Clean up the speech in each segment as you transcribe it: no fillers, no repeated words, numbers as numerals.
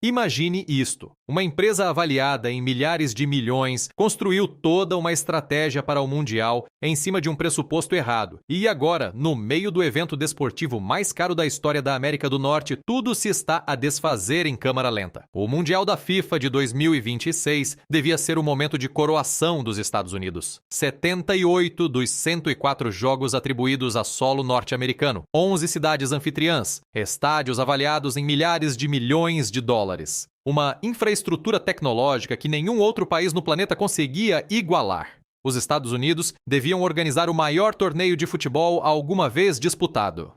Imagine isto: uma empresa avaliada em milhares de milhões construiu toda uma estratégia para o Mundial em cima de um pressuposto errado. E agora, no meio do evento desportivo mais caro da história da América do Norte, tudo se está a desfazer em câmara lenta. O Mundial da FIFA de 2026 devia ser o momento de coroação dos Estados Unidos. 78 dos 104 jogos atribuídos a solo norte-americano, 11 cidades anfitriãs, estádios avaliados em milhares de milhões de dólares. Uma infraestrutura tecnológica que nenhum outro país no planeta conseguia igualar. Os Estados Unidos deviam organizar o maior torneio de futebol alguma vez disputado.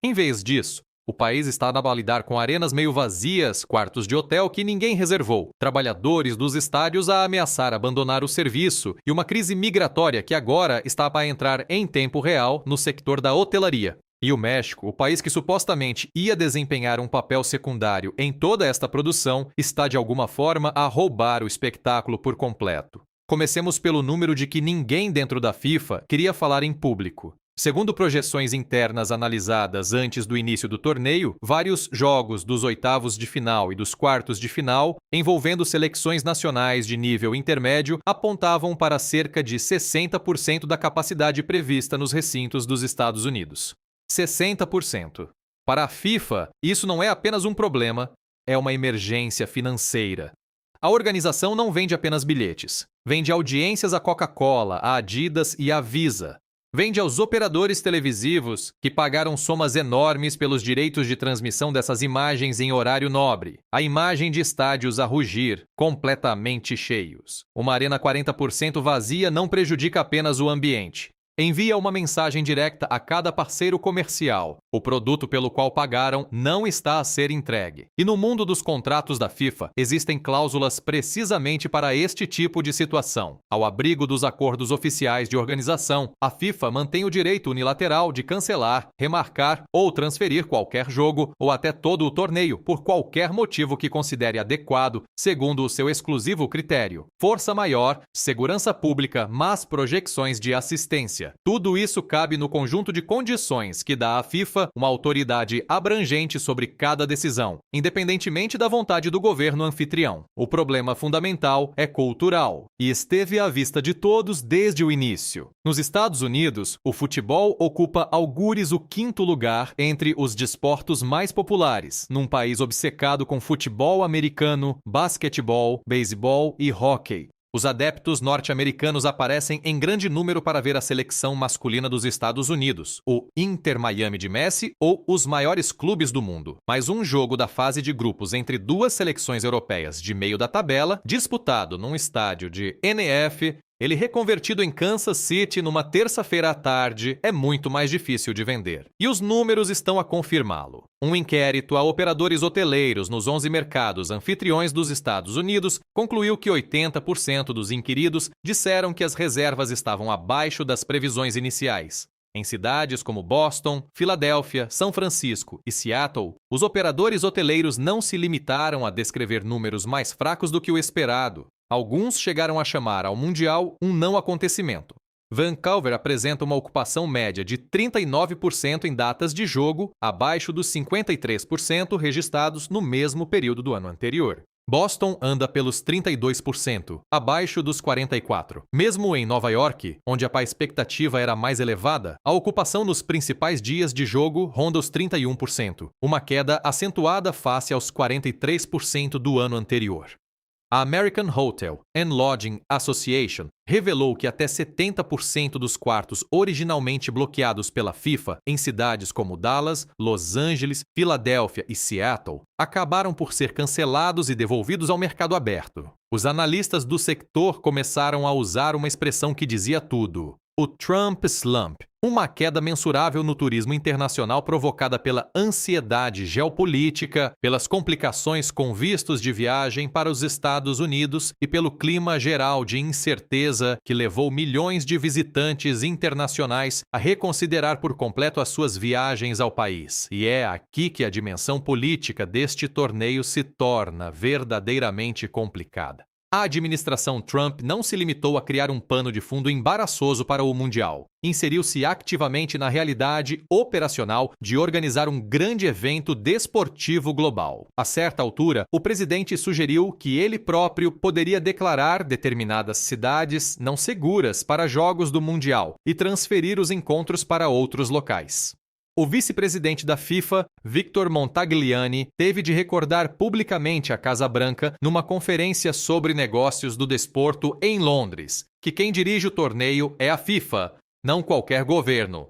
Em vez disso, o país estava a lidar com arenas meio vazias, quartos de hotel que ninguém reservou, trabalhadores dos estádios a ameaçar abandonar o serviço e uma crise migratória que agora estava a entrar em tempo real no sector da hotelaria. E o México, o país que supostamente ia desempenhar um papel secundário em toda esta produção, está de alguma forma a roubar o espetáculo por completo. Comecemos pelo número de que ninguém dentro da FIFA queria falar em público. Segundo projeções internas analisadas antes do início do torneio, vários jogos dos oitavos de final e dos quartos de final, envolvendo seleções nacionais de nível intermédio, apontavam para cerca de 60% da capacidade prevista nos recintos dos Estados Unidos. 60%. Para a FIFA, isso não é apenas um problema, é uma emergência financeira. A organização não vende apenas bilhetes. Vende audiências à Coca-Cola, à Adidas e à Visa. Vende aos operadores televisivos, que pagaram somas enormes pelos direitos de transmissão dessas imagens em horário nobre. A imagem de estádios a rugir, completamente cheios. Uma arena 40% vazia não prejudica apenas o ambiente. Envia uma mensagem direta a cada parceiro comercial. O produto pelo qual pagaram não está a ser entregue. E no mundo dos contratos da FIFA, existem cláusulas precisamente para este tipo de situação. Ao abrigo dos acordos oficiais de organização, a FIFA mantém o direito unilateral de cancelar, remarcar ou transferir qualquer jogo ou até todo o torneio por qualquer motivo que considere adequado, segundo o seu exclusivo critério. Força maior, segurança pública, más projeções de assistência. Tudo isso cabe no conjunto de condições que dá à FIFA uma autoridade abrangente sobre cada decisão, independentemente da vontade do governo anfitrião. O problema fundamental é cultural e esteve à vista de todos desde o início. Nos Estados Unidos, o futebol ocupa algures o 5º lugar entre os desportos mais populares, num país obcecado com futebol americano, basquetebol, beisebol e hóquei. Os adeptos norte-americanos aparecem em grande número para ver a seleção masculina dos Estados Unidos, o Inter Miami de Messi ou os maiores clubes do mundo. Mas um jogo da fase de grupos entre duas seleções europeias de meio da tabela, disputado num estádio de NF, ele reconvertido em Kansas City numa terça-feira à tarde, é muito mais difícil de vender. E os números estão a confirmá-lo. Um inquérito a operadores hoteleiros nos 11 mercados anfitriões dos Estados Unidos concluiu que 80% dos inquiridos disseram que as reservas estavam abaixo das previsões iniciais. Em cidades como Boston, Filadélfia, São Francisco e Seattle, os operadores hoteleiros não se limitaram a descrever números mais fracos do que o esperado. Alguns chegaram a chamar ao Mundial um não acontecimento. Vancouver apresenta uma ocupação média de 39% em datas de jogo, abaixo dos 53% registrados no mesmo período do ano anterior. Boston anda pelos 32%, abaixo dos 44%. Mesmo em Nova York, onde a expectativa era mais elevada, a ocupação nos principais dias de jogo ronda os 31%, uma queda acentuada face aos 43% do ano anterior. A American Hotel and Lodging Association revelou que até 70% dos quartos originalmente bloqueados pela FIFA em cidades como Dallas, Los Angeles, Filadélfia e Seattle acabaram por ser cancelados e devolvidos ao mercado aberto. Os analistas do sector começaram a usar uma expressão que dizia tudo: o Trump Slump, uma queda mensurável no turismo internacional provocada pela ansiedade geopolítica, pelas complicações com vistos de viagem para os Estados Unidos e pelo clima geral de incerteza que levou milhões de visitantes internacionais a reconsiderar por completo as suas viagens ao país. E é aqui que a dimensão política deste torneio se torna verdadeiramente complicada. A administração Trump não se limitou a criar um pano de fundo embaraçoso para o Mundial. Inseriu-se ativamente na realidade operacional de organizar um grande evento desportivo global. A certa altura, o presidente sugeriu que ele próprio poderia declarar determinadas cidades não seguras para jogos do Mundial e transferir os encontros para outros locais. O vice-presidente da FIFA, Victor Montagliani, teve de recordar publicamente à Casa Branca, numa conferência sobre negócios do desporto em Londres, que quem dirige o torneio é a FIFA, não qualquer governo.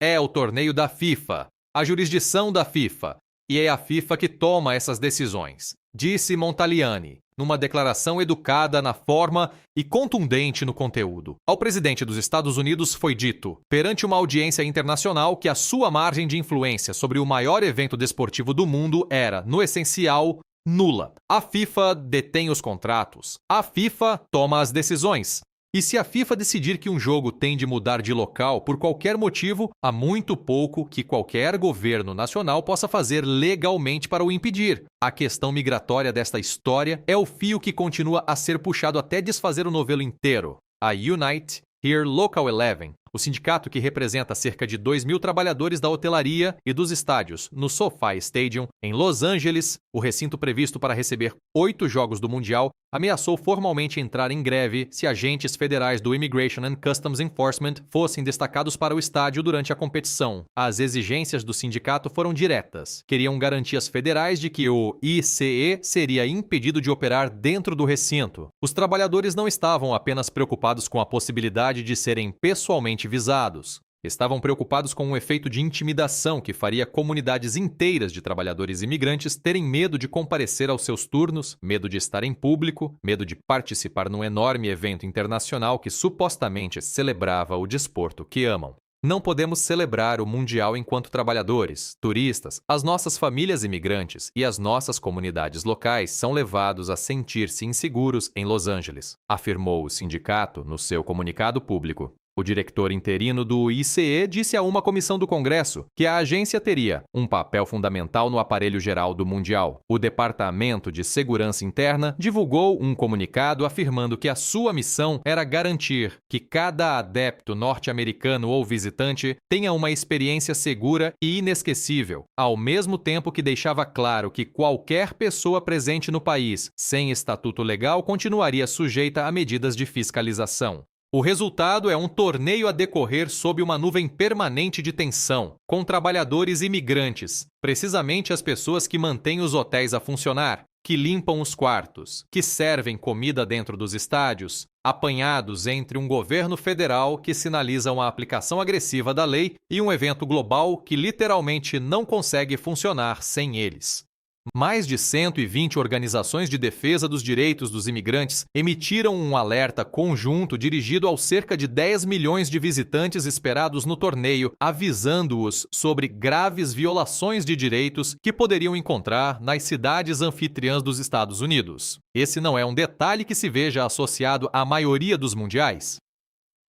É o torneio da FIFA, a jurisdição da FIFA, e é a FIFA que toma essas decisões, disse Montagliani, numa declaração educada na forma e contundente no conteúdo. Ao presidente dos Estados Unidos foi dito, perante uma audiência internacional, que a sua margem de influência sobre o maior evento desportivo do mundo era, no essencial, nula. A FIFA detém os contratos. A FIFA toma as decisões. E se a FIFA decidir que um jogo tem de mudar de local por qualquer motivo, há muito pouco que qualquer governo nacional possa fazer legalmente para o impedir. A questão migratória desta história é o fio que continua a ser puxado até desfazer o novelo inteiro. A Unite Here Local 11, o sindicato que representa cerca de 2.000 trabalhadores da hotelaria e dos estádios no SoFi Stadium, em Los Angeles, o recinto previsto para receber 8 jogos do Mundial, ameaçou formalmente entrar em greve se agentes federais do Immigration and Customs Enforcement fossem destacados para o estádio durante a competição. As exigências do sindicato foram diretas. Queriam garantias federais de que o ICE seria impedido de operar dentro do recinto. Os trabalhadores não estavam apenas preocupados com a possibilidade de serem pessoalmente visados. Estavam preocupados com um efeito de intimidação que faria comunidades inteiras de trabalhadores imigrantes terem medo de comparecer aos seus turnos, medo de estar em público, medo de participar num enorme evento internacional que supostamente celebrava o desporto que amam. Não podemos celebrar o Mundial enquanto trabalhadores, turistas, as nossas famílias imigrantes e as nossas comunidades locais são levados a sentir-se inseguros em Los Angeles, afirmou o sindicato no seu comunicado público. O diretor interino do ICE disse a uma comissão do Congresso que a agência teria um papel fundamental no aparelho geral do Mundial. O Departamento de Segurança Interna divulgou um comunicado afirmando que a sua missão era garantir que cada adepto norte-americano ou visitante tenha uma experiência segura e inesquecível, ao mesmo tempo que deixava claro que qualquer pessoa presente no país sem estatuto legal continuaria sujeita a medidas de fiscalização. O resultado é um torneio a decorrer sob uma nuvem permanente de tensão, com trabalhadores imigrantes, precisamente as pessoas que mantêm os hotéis a funcionar, que limpam os quartos, que servem comida dentro dos estádios, apanhados entre um governo federal que sinaliza uma aplicação agressiva da lei e um evento global que literalmente não consegue funcionar sem eles. Mais de 120 organizações de defesa dos direitos dos imigrantes emitiram um alerta conjunto dirigido aos cerca de 10 milhões de visitantes esperados no torneio, avisando-os sobre graves violações de direitos que poderiam encontrar nas cidades anfitriãs dos Estados Unidos. Esse não é um detalhe que se veja associado à maioria dos mundiais.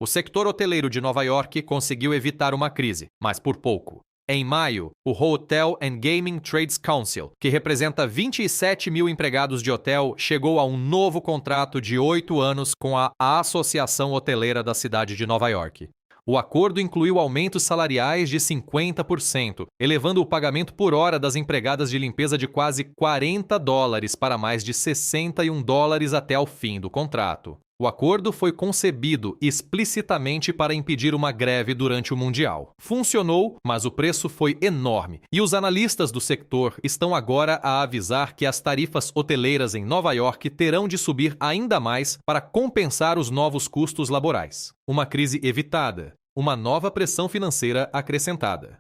O sector hoteleiro de Nova York conseguiu evitar uma crise, mas por pouco. Em maio, o Hotel and Gaming Trades Council, que representa 27 mil empregados de hotel, chegou a um novo contrato de 8 anos com a Associação Hoteleira da cidade de Nova York. O acordo incluiu aumentos salariais de 50%, elevando o pagamento por hora das empregadas de limpeza de quase $40 para mais de $61 até ao fim do contrato. O acordo foi concebido explicitamente para impedir uma greve durante o Mundial. Funcionou, mas o preço foi enorme, e os analistas do sector estão agora a avisar que as tarifas hoteleiras em Nova York terão de subir ainda mais para compensar os novos custos laborais. Uma crise evitada, uma nova pressão financeira acrescentada.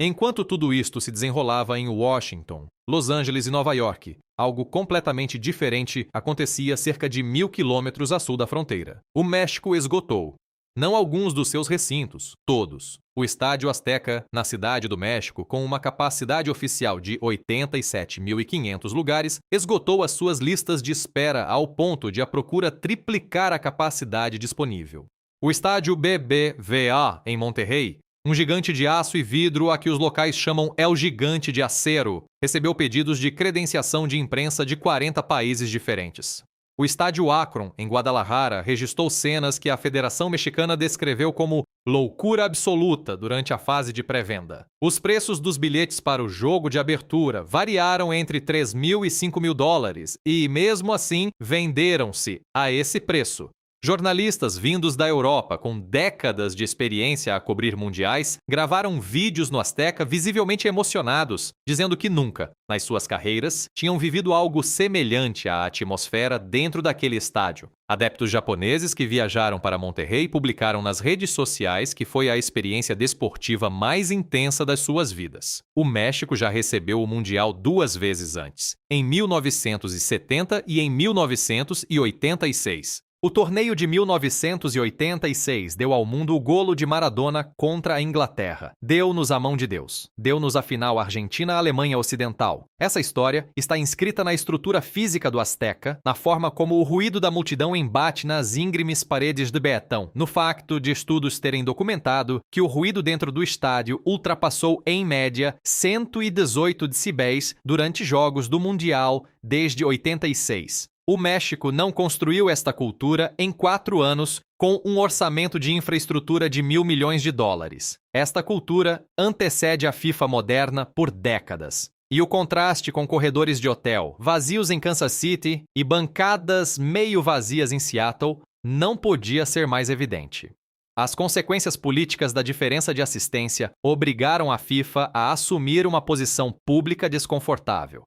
Enquanto tudo isto se desenrolava em Washington, Los Angeles e Nova York, algo completamente diferente acontecia cerca de 1.000 quilômetros a sul da fronteira. O México esgotou. Não alguns dos seus recintos, todos. O Estádio Azteca, na Cidade do México, com uma capacidade oficial de 87.500 lugares, esgotou as suas listas de espera ao ponto de a procura triplicar a capacidade disponível. O Estádio BBVA, em Monterrey, um gigante de aço e vidro a que os locais chamam El Gigante de Acero, recebeu pedidos de credenciação de imprensa de 40 países diferentes. O estádio Akron, em Guadalajara, registrou cenas que a Federação Mexicana descreveu como loucura absoluta durante a fase de pré-venda. Os preços dos bilhetes para o jogo de abertura variaram entre $3.000 e $5.000 e, mesmo assim, venderam-se a esse preço. Jornalistas vindos da Europa, com décadas de experiência a cobrir mundiais, gravaram vídeos no Azteca visivelmente emocionados, dizendo que nunca, nas suas carreiras, tinham vivido algo semelhante à atmosfera dentro daquele estádio. Adeptos japoneses que viajaram para Monterrey publicaram nas redes sociais que foi a experiência desportiva mais intensa das suas vidas. O México já recebeu o Mundial 2 vezes antes, em 1970 e em 1986. O torneio de 1986 deu ao mundo o golo de Maradona contra a Inglaterra. Deu-nos a mão de Deus. Deu-nos a final Argentina-Alemanha Ocidental. Essa história está inscrita na estrutura física do Azteca, na forma como o ruído da multidão embate nas íngremes paredes de betão, no facto de estudos terem documentado que o ruído dentro do estádio ultrapassou, em média, 118 decibéis durante jogos do Mundial desde 86. O México não construiu esta cultura em 4 anos com um orçamento de infraestrutura de $1.000 milhões. Esta cultura antecede a FIFA moderna por décadas. E o contraste com corredores de hotel vazios em Kansas City e bancadas meio vazias em Seattle não podia ser mais evidente. As consequências políticas da diferença de assistência obrigaram a FIFA a assumir uma posição pública desconfortável.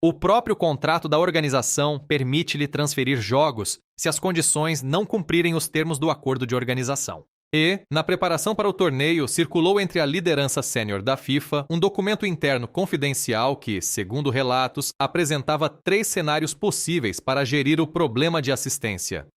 O próprio contrato da organização permite-lhe transferir jogos se as condições não cumprirem os termos do acordo de organização. E, na preparação para o torneio, circulou entre a liderança sênior da FIFA um documento interno confidencial que, segundo relatos, apresentava 3 cenários possíveis para gerir o problema de assistência.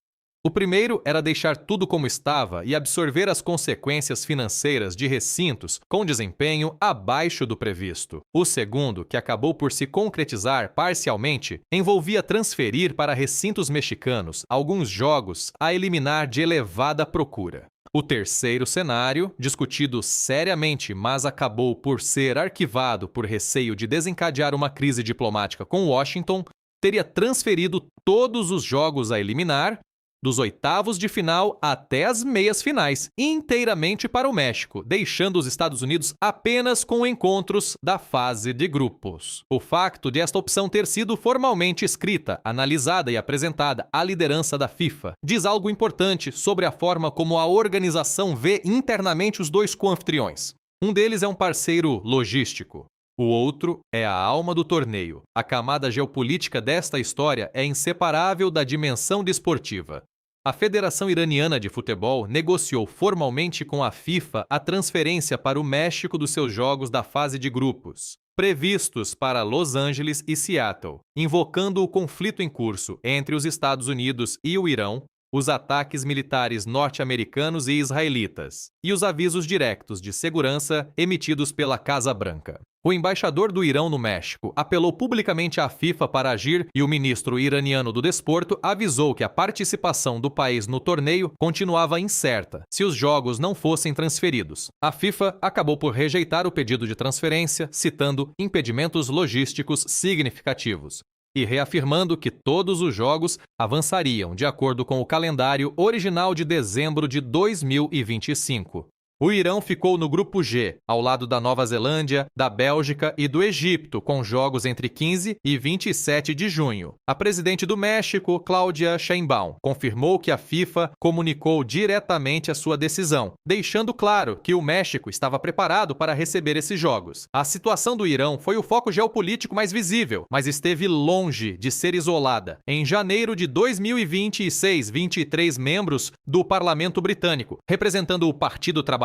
O primeiro era deixar tudo como estava e absorver as consequências financeiras de recintos com desempenho abaixo do previsto. O segundo, que acabou por se concretizar parcialmente, envolvia transferir para recintos mexicanos alguns jogos a eliminar de elevada procura. O terceiro cenário, discutido seriamente, mas acabou por ser arquivado por receio de desencadear uma crise diplomática com Washington, teria transferido todos os jogos a eliminar, dos oitavos de final até as meias finais, inteiramente para o México, deixando os Estados Unidos apenas com encontros da fase de grupos. O facto de esta opção ter sido formalmente escrita, analisada e apresentada à liderança da FIFA diz algo importante sobre a forma como a organização vê internamente os 2 coanfitriões. Um deles é um parceiro logístico. O outro é a alma do torneio. A camada geopolítica desta história é inseparável da dimensão desportiva. A Federação Iraniana de Futebol negociou formalmente com a FIFA a transferência para o México dos seus jogos da fase de grupos, previstos para Los Angeles e Seattle, invocando o conflito em curso entre os Estados Unidos e o Irão, os ataques militares norte-americanos e israelitas, e os avisos diretos de segurança emitidos pela Casa Branca. O embaixador do Irão no México apelou publicamente à FIFA para agir e o ministro iraniano do Desporto avisou que a participação do país no torneio continuava incerta se os jogos não fossem transferidos. A FIFA acabou por rejeitar o pedido de transferência, citando impedimentos logísticos significativos e reafirmando que todos os jogos avançariam de acordo com o calendário original de dezembro de 2025. O Irão ficou no grupo G, ao lado da Nova Zelândia, da Bélgica e do Egito, com jogos entre 15 e 27 de junho. A presidente do México, Claudia Sheinbaum, confirmou que a FIFA comunicou diretamente a sua decisão, deixando claro que o México estava preparado para receber esses jogos. A situação do Irão foi o foco geopolítico mais visível, mas esteve longe de ser isolada. Em janeiro de 2026, 23 membros do Parlamento Britânico, representando o Partido Trabalhista,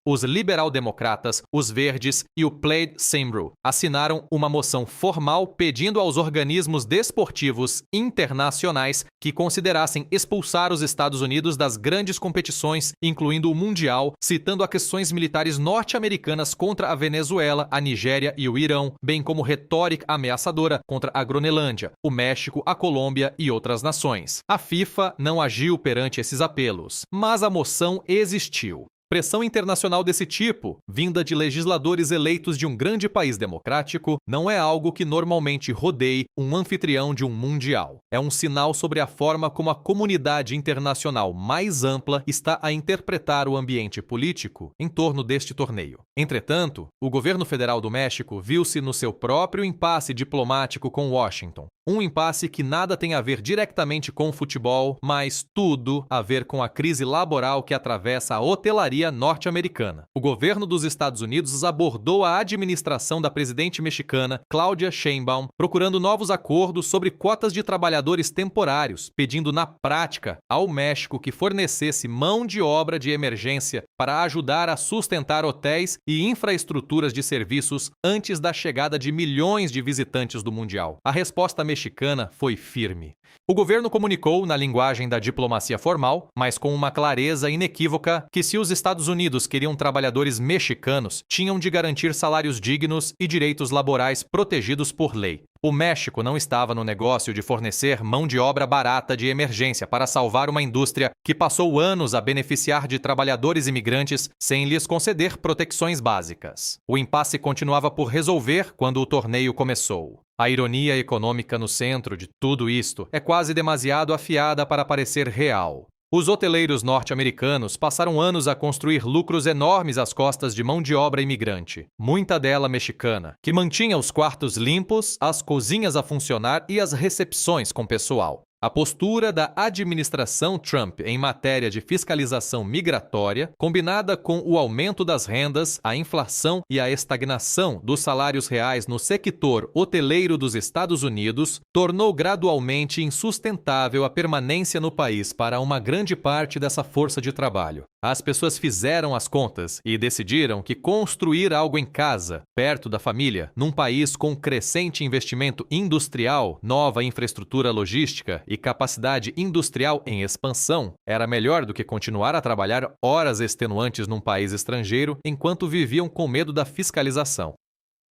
os liberal-democratas, os verdes e o Plaid Cymru assinaram uma moção formal pedindo aos organismos desportivos internacionais que considerassem expulsar os Estados Unidos das grandes competições, incluindo o Mundial, citando aquisições militares norte-americanas contra a Venezuela, a Nigéria e o Irão, bem como retórica ameaçadora contra a Groenlândia, o México, a Colômbia e outras nações. A FIFA não agiu perante esses apelos, mas a moção existiu. Pressão internacional desse tipo, vinda de legisladores eleitos de um grande país democrático, não é algo que normalmente rodeie um anfitrião de um mundial. É um sinal sobre a forma como a comunidade internacional mais ampla está a interpretar o ambiente político em torno deste torneio. Entretanto, o governo federal do México viu-se no seu próprio impasse diplomático com Washington. Um impasse que nada tem a ver diretamente com o futebol, mas tudo a ver com a crise laboral que atravessa a hotelaria norte-americana. O governo dos Estados Unidos abordou a administração da presidente mexicana, Claudia Sheinbaum, procurando novos acordos sobre cotas de trabalhadores temporários, pedindo na prática ao México que fornecesse mão de obra de emergência para ajudar a sustentar hotéis e infraestruturas de serviços antes da chegada de milhões de visitantes do Mundial. A resposta mexicana foi firme. O governo comunicou na linguagem da diplomacia formal, mas com uma clareza inequívoca, que se os Estados Unidos queriam trabalhadores mexicanos, tinham de garantir salários dignos e direitos laborais protegidos por lei. O México não estava no negócio de fornecer mão de obra barata de emergência para salvar uma indústria que passou anos a beneficiar de trabalhadores imigrantes sem lhes conceder proteções básicas. O impasse continuava por resolver quando o torneio começou. A ironia econômica no centro de tudo isto é quase demasiado afiada para parecer real. Os hoteleiros norte-americanos passaram anos a construir lucros enormes às costas de mão de obra imigrante, muita dela mexicana, que mantinha os quartos limpos, as cozinhas a funcionar e as recepções com pessoal. A postura da administração Trump em matéria de fiscalização migratória, combinada com o aumento das rendas, a inflação e a estagnação dos salários reais no sector hoteleiro dos Estados Unidos, tornou gradualmente insustentável a permanência no país para uma grande parte dessa força de trabalho. As pessoas fizeram as contas e decidiram que construir algo em casa, perto da família, num país com crescente investimento industrial, nova infraestrutura logística e capacidade industrial em expansão, era melhor do que continuar a trabalhar horas extenuantes num país estrangeiro enquanto viviam com medo da fiscalização.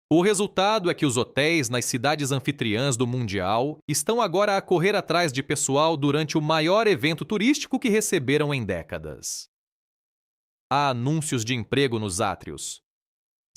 O resultado é que os hotéis nas cidades anfitriãs do Mundial estão agora a correr atrás de pessoal durante o maior evento turístico que receberam em décadas. Há anúncios de emprego nos átrios.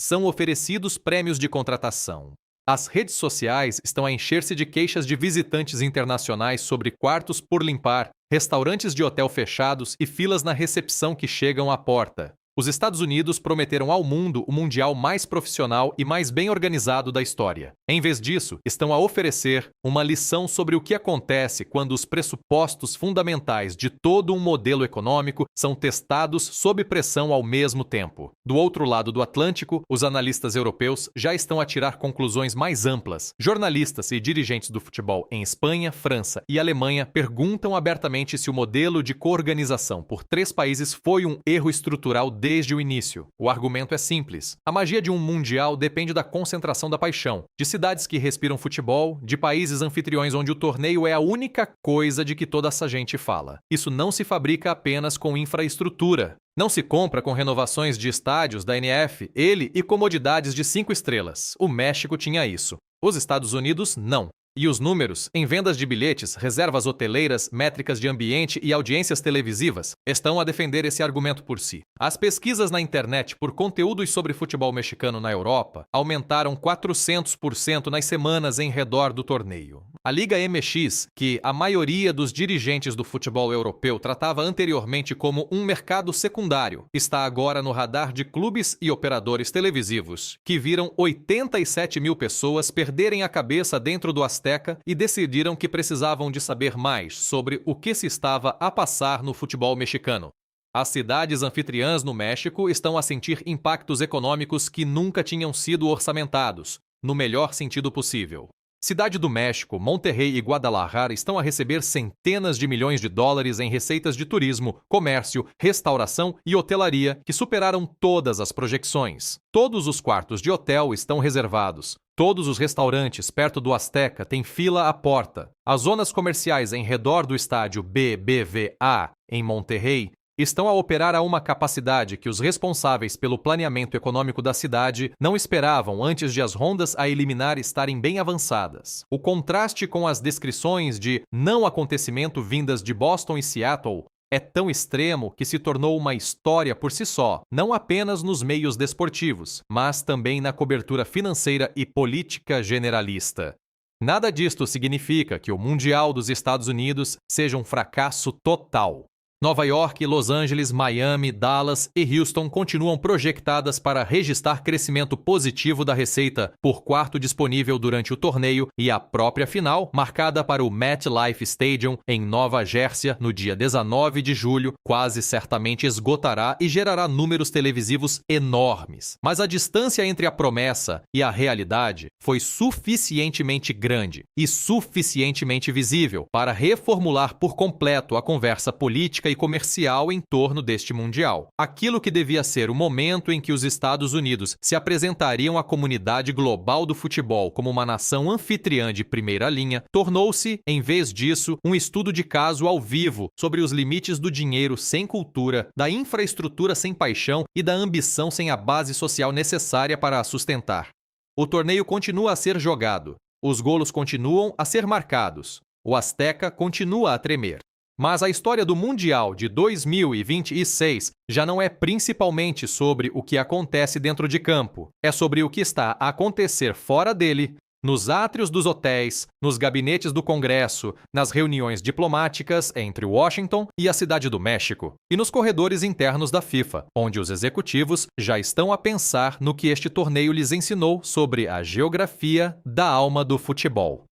São oferecidos prêmios de contratação. As redes sociais estão a encher-se de queixas de visitantes internacionais sobre quartos por limpar, restaurantes de hotel fechados e filas na recepção que chegam à porta. Os Estados Unidos prometeram ao mundo o mundial mais profissional e mais bem organizado da história. Em vez disso, estão a oferecer uma lição sobre o que acontece quando os pressupostos fundamentais de todo um modelo econômico são testados sob pressão ao mesmo tempo. Do outro lado do Atlântico, os analistas europeus já estão a tirar conclusões mais amplas. Jornalistas e dirigentes do futebol em Espanha, França e Alemanha perguntam abertamente se o modelo de coorganização por 3 países foi um erro estrutural desde o início. O argumento é simples. A magia de um mundial depende da concentração da paixão, de cidades que respiram futebol, de países anfitriões onde o torneio é a única coisa de que toda essa gente fala. Isso não se fabrica apenas com infraestrutura. Não se compra com renovações de estádios da NF, e comodidades de 5 estrelas. O México tinha isso. Os Estados Unidos, não. E os números, em vendas de bilhetes, reservas hoteleiras, métricas de ambiente e audiências televisivas, estão a defender esse argumento por si. As pesquisas na internet por conteúdos sobre futebol mexicano na Europa aumentaram 400% nas semanas em redor do torneio. A Liga MX, que a maioria dos dirigentes do futebol europeu tratava anteriormente como um mercado secundário, está agora no radar de clubes e operadores televisivos, que viram 87 mil pessoas perderem a cabeça dentro do Azteca e decidiram que precisavam de saber mais sobre o que se estava a passar no futebol mexicano. As cidades anfitriãs no México estão a sentir impactos econômicos que nunca tinham sido orçamentados, no melhor sentido possível. Cidade do México, Monterrey e Guadalajara estão a receber centenas de milhões de dólares em receitas de turismo, comércio, restauração e hotelaria que superaram todas as projeções. Todos os quartos de hotel estão reservados. Todos os restaurantes perto do Azteca têm fila à porta. As zonas comerciais em redor do estádio BBVA, em Monterrey, estão a operar a uma capacidade que os responsáveis pelo planeamento econômico da cidade não esperavam antes de as rondas a eliminar estarem bem avançadas. O contraste com as descrições de não acontecimento vindas de Boston e Seattle é tão extremo que se tornou uma história por si só, não apenas nos meios desportivos, mas também na cobertura financeira e política generalista. Nada disto significa que o Mundial dos Estados Unidos seja um fracasso total. Nova York, Los Angeles, Miami, Dallas e Houston continuam projetadas para registrar crescimento positivo da receita por quarto disponível durante o torneio e a própria final, marcada para o MetLife Stadium em Nova Jersey no dia 19 de julho, quase certamente esgotará e gerará números televisivos enormes. Mas a distância entre a promessa e a realidade foi suficientemente grande e suficientemente visível para reformular por completo a conversa política e comercial em torno deste Mundial. Aquilo que devia ser o momento em que os Estados Unidos se apresentariam à comunidade global do futebol como uma nação anfitriã de primeira linha, tornou-se, em vez disso, um estudo de caso ao vivo sobre os limites do dinheiro sem cultura, da infraestrutura sem paixão e da ambição sem a base social necessária para a sustentar. O torneio continua a ser jogado, os golos continuam a ser marcados, o Azteca continua a tremer. Mas a história do Mundial de 2026 já não é principalmente sobre o que acontece dentro de campo. É sobre o que está a acontecer fora dele, nos átrios dos hotéis, nos gabinetes do Congresso, nas reuniões diplomáticas entre Washington e a Cidade do México, e nos corredores internos da FIFA, onde os executivos já estão a pensar no que este torneio lhes ensinou sobre a geografia da alma do futebol.